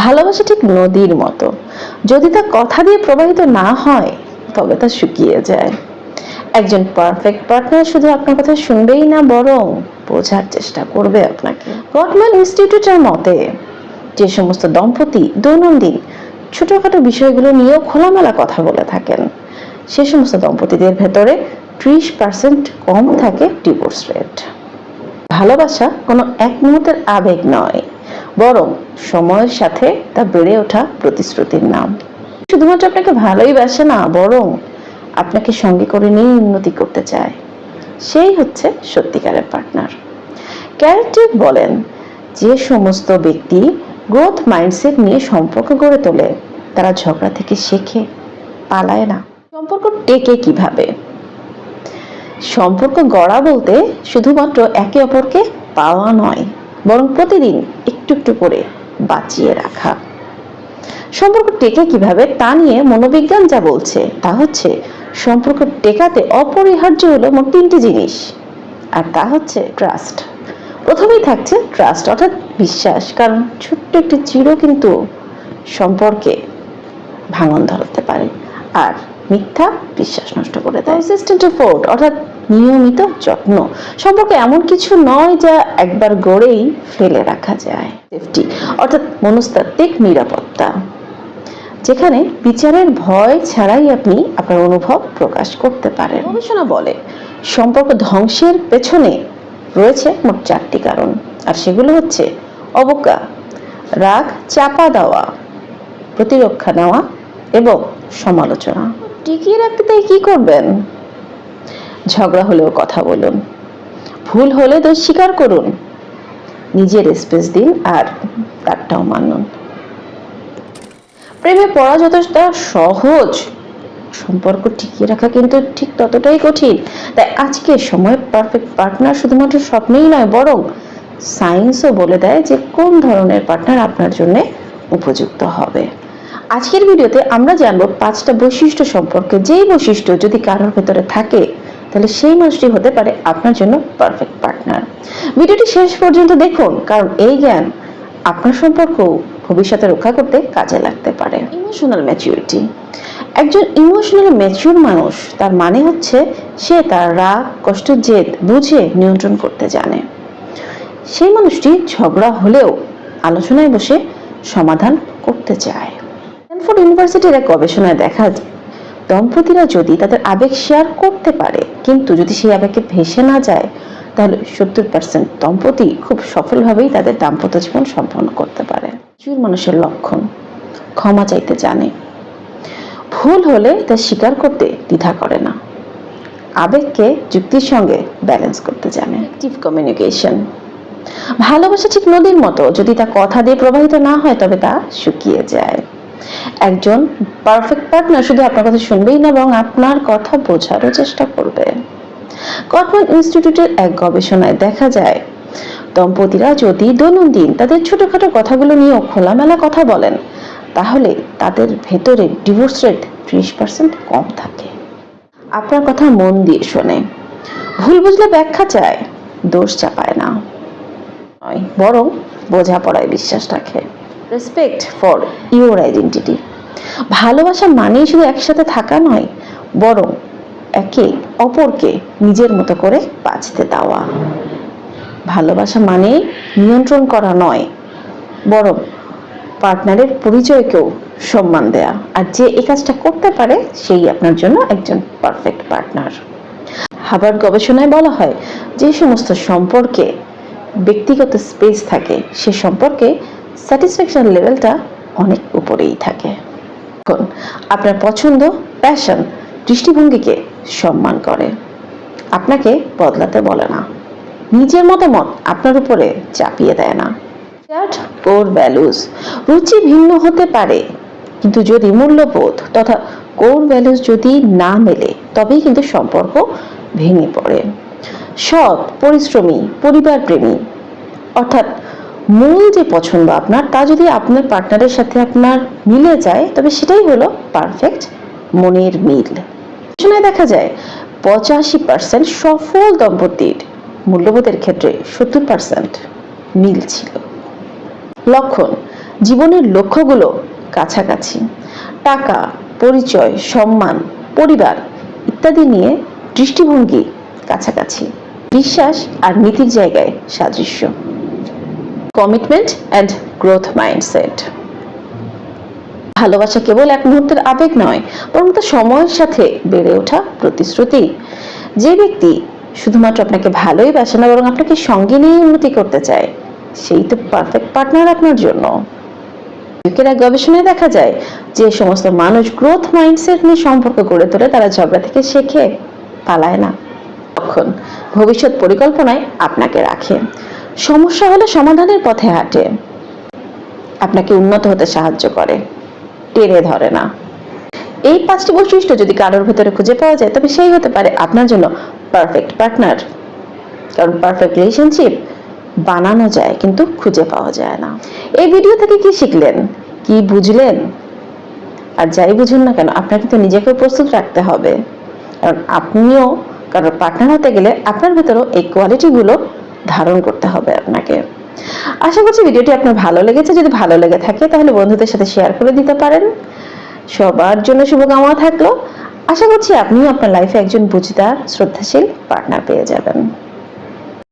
ভালোবাসা ঠিক নদীর মতো, যদি তা কথা দিয়ে প্রবাহিত না হয় তবে তা শুকিয়ে যায়। একজন পারফেক্ট পার্টনার শুধু আপনার কথা শুনবেই না, বরং বোঝার চেষ্টা করবে আপনাকে। গটম্যান ইনস্টিটিউটের মতে যে সমস্ত দম্পতি দৈনন্দিন ছোটখাটো বিষয়গুলো নিয়েও খোলামেলা কথা বলে থাকেন, সে সমস্ত দম্পতিদের ভেতরে 30% কম থাকে ডিভোর্স রেট। ভালোবাসা কোনো এক মুহূর্তের আবেগ নয়, বরং সময়ের সাথে তা বেড়ে ওঠা প্রতিশ্রুতির নাম। শুধুমাত্র আপনাকে ভালোই বাসে না, বরং আপনাকে সঙ্গে করে নিয়ে উন্নতি করতে চায়, সেই হচ্ছে সত্যিকারের পার্টনার। ক্যারেক্টার বলেন, যে সমস্ত ব্যক্তি গ্রোথ মাইন্ডসেট নিয়ে সম্পর্ক গড়ে তোলে তারা ঝগড়া থেকে শেখে, পালায় না। সম্পর্ক টেকে কিভাবে? সম্পর্ক গড়া বলতে শুধুমাত্র একে অপরকে পাওয়া নয়, বরং প্রতিদিন একটু একটু করে বাঁচিয়ে রাখা। সম্পর্ক টেকে কিভাবে তা নিয়ে মনোবিজ্ঞান যা বলছে তা হচ্ছে, সম্পর্ক টেকাতে অপরিহার্য হলো মোট 3টি জিনিস, আর তা হচ্ছে ট্রাস্ট। প্রথমেই থাকছে ট্রাস্ট, অর্থাৎ বিশ্বাস, কারণ ছোট্ট একটি চিরও কিন্তু সম্পর্কে ভাঙন ধরতে পারে, আর মিথ্যা বিশ্বাস নষ্ট করে দেয়। কনসিস্টেন্ট এফোর্ট, অর্থাৎ নিয়মিত যত্ন। সম্পর্ক এমন কিছু নয় যা একবার গড়েই ফেলে রাখা যায়। সেফটি, অর্থাৎ মনস্তাত্ত্বিক নিরাপত্তা, যেখানে বিচারের ভয় ছাড়াই আপনি আপনার অনুভব প্রকাশ করতে পারেন। গবেষণা বলে সম্পর্ক ধ্বংসের পেছনে রয়েছে মোট 4টি কারণ, আর সেগুলো হচ্ছে অবজ্ঞা, রাগ চাপা দেওয়া, প্রতিরক্ষা নেওয়া এবং সমালোচনা। টিকিয়ে রাখতে তাই কি করবেন? ঝগড়া হলেও কথা বলুন, ভুল হলে দোষ স্বীকার করুন, নিজের স্পেস দিন আর তারটাও মানুন। প্রেমে পড়া যতটা সহজ, সম্পর্ক টিকিয়ে রাখা কিন্তু ঠিক ততটাই কঠিন। তাই আজকের সময় পারফেক্ট পার্টনার শুধুমাত্র স্বপ্নেই নয়, বরং সায়েন্সও বলে দেয় যে কোন ধরনের পার্টনার আপনার জন্য উপযুক্ত হবে। আজকের ভিডিওতে আমরা জানবো 5টা বৈশিষ্ট্য সম্পর্কে, যেই বৈশিষ্ট্য যদি কারোর ভেতরে থাকে তাহলে সেই মানুষটি হতে পারে আপনার জন্য পারফেক্ট পার্টনার। ভিডিওটি শেষ পর্যন্ত দেখুন, কারণ এই জ্ঞান আপনার সম্পর্ক ভবিষ্যতে রক্ষা করতে কাজে লাগতে পারে। Emotional maturity. একজন ইমোশনাল ম্যাচিউর মানুষ, তার মানে হচ্ছে সে তার রাগ কষ্ট জেদ বুঝে নিয়ন্ত্রণ করতে জানে। সেই মানুষটি ঝগড়া হলেও আলোচনায় বসে সমাধান করতে চায়। স্ট্যানফোর্ড ইউনিভার্সিটির এক গবেষণায় দেখা যায়, দম্পতিরা যদি তাদের আবেগ শেয়ার করতে পারে কিন্তু যদি সেই আবেগকে ভেসে না যায়, তাহলে 70% দম্পতি খুব সফলভাবেই তাদের দাম্পত্য জীবন সম্পন্ন করতে পারে। ম্যাচিউর মানুষের লক্ষণ: ক্ষমা চাইতে জানে, ভুল হলে তা স্বীকার করতে দ্বিধা করে না, আবেগকে যুক্তির সঙ্গে ব্যালেন্স করতে জানে। Active communication. ভালোবাসা ঠিক নদীর মতো, যদি তা কথা দিয়ে প্রবাহিত না হয় তবে তা শুকিয়ে যায়। একজন পারফেক্ট পার্টনার শুধু আপনার কথা শুনবেই না, বরং আপনার কথা বোঝারও চেষ্টা করবে। গটম্যান ইনস্টিটিউটের এক গবেষণায় দেখা যায়, দম্পতিরা যদি দৈনন্দিন তাদের ছোটখাটো কথাগুলো নিয়েও খোলামেলা কথা বলেন, তাহলে তাদের ভেতরে ডিভোর্স রেট 30% কম থাকে। আপনার কথা মন দিয়ে শোনে, ভুল বুঝলে ব্যাখ্যা চায়, দোষ চাপায় না, বরং বোঝাপড়ায় বিশ্বাস রাখে। Respect for your identity. ভালোবাসা মানেই শুধু একসাথে থাকা নয়, বরং একে অপরকে নিজের মতো করে বাঁচতে দেওয়া। ভালোবাসা মানে নিয়ন্ত্রণ করা নয়, বরং পার্টনারের পরিচয়কেও সম্মান দেয়া। আর যে এই কাজটা করতে পারে সেই আপনার জন্য একজন পারফেক্ট পার্টনার। হার্ভার্ড গবেষণায় বলা হয়, যে সমস্ত সম্পর্কে ব্যক্তিগত স্পেস থাকে সে সম্পর্কে স্যাটিসফ্যাকশন লেভেলটা অনেক উপরেই থাকে। এখন আপনার পছন্দ, প্যাশন, দৃষ্টিভঙ্গিকে সম্মান করে, আপনাকে বদলাতে বলে না, নিজের মতামত আপনার উপরে চাপিয়ে দেয় না। Shared core values. রুচি ভিন্ন হতে পারে, কিন্তু যদি মূল্যবোধ তথা কোর ভ্যালুজ যদি না মেলে তবেই কিন্তু সম্পর্ক ভেঙে পড়ে। সৎ, পরিশ্রমী, পরিবার প্রেমী, অর্থাৎ মূল যে পছন্দ আপনার তা যদি আপনার পার্টনারের সাথে আপনার মিলে যায় তবে সেটাই হলো পারফেক্ট মনের মিল। গবেষণায় দেখা যায় 85% সফল দম্পতির মূল্যবোধের ক্ষেত্রে 70% মিল ছিল। লক্ষণ: জীবনের লক্ষ্যগুলো কাছাকাছি, টাকা, পরিচয়, সম্মান, পরিবার ইত্যাদি নিয়ে দৃষ্টিভঙ্গি কাছাকাছি, বিশ্বাস আর নীতির জায়গায় সাদৃশ্য। Commitment and growth mindset. ভালোবাসা কেবল এক মুহূর্তের আবেগ নয়, বরং তা সময়ের সাথে বেড়ে ওঠা প্রতিশ্রুতি। যে ব্যক্তি শুধুমাত্র আপনাকে ভালোই বাসে না, বরং আপনাকে সঙ্গে নিয়ে উন্নতি করতে চায়, সেই তো পারফেক্ট পার্টনার আপনার জন্য। এক গবেষণায় দেখা যায় যে সমস্ত মানুষ গ্রোথ মাইন্ডসেট নিয়ে সম্পর্ক গড়ে তোলে, তারা ঝগড়া থেকে শেখে, পালায় না। তখন ভবিষ্যৎ পরিকল্পনায় আপনাকে রাখে, সমস্যা হলে সমাধানের পথে হাঁটে, আপনাকে উন্নত হতে সাহায্য করে, টেনে ধরে না। এই 5টি বৈশিষ্ট্য যদি কারোর ভেতরে খুঁজে পাওয়া যায়, তবে সেই হতে পারে আপনার জন্য পারফেক্ট পার্টনার। কারণ পারফেক্ট রিলেশনশিপ বানানো যায়, কিন্তু খুঁজে পাওয়া যায় না। এই ভিডিও থেকে কি শিখলেন, কি বুঝলেন? আর যাই বুঝুন না কেন, আপনাকে তো নিজেকে প্রস্তুত রাখতে হবে। কারণ আপনিও কারোর পার্টনার হতে গেলে আপনার ভেতরেও এই কোয়ালিটিগুলো ধারণ করতে হবে আপনাকে। আশা করছি ভিডিওটি আপনার ভালো লেগেছে। যদি ভালো লেগে থাকে তাহলে বন্ধুদের সাথে শেয়ার করে দিতে পারেন। সবার জন্য শুভকামনা থাকলো। আশা করছি আপনিও আপনার লাইফে একজন বুঝদার, শ্রদ্ধাশীল পার্টনার পেয়ে যাবেন।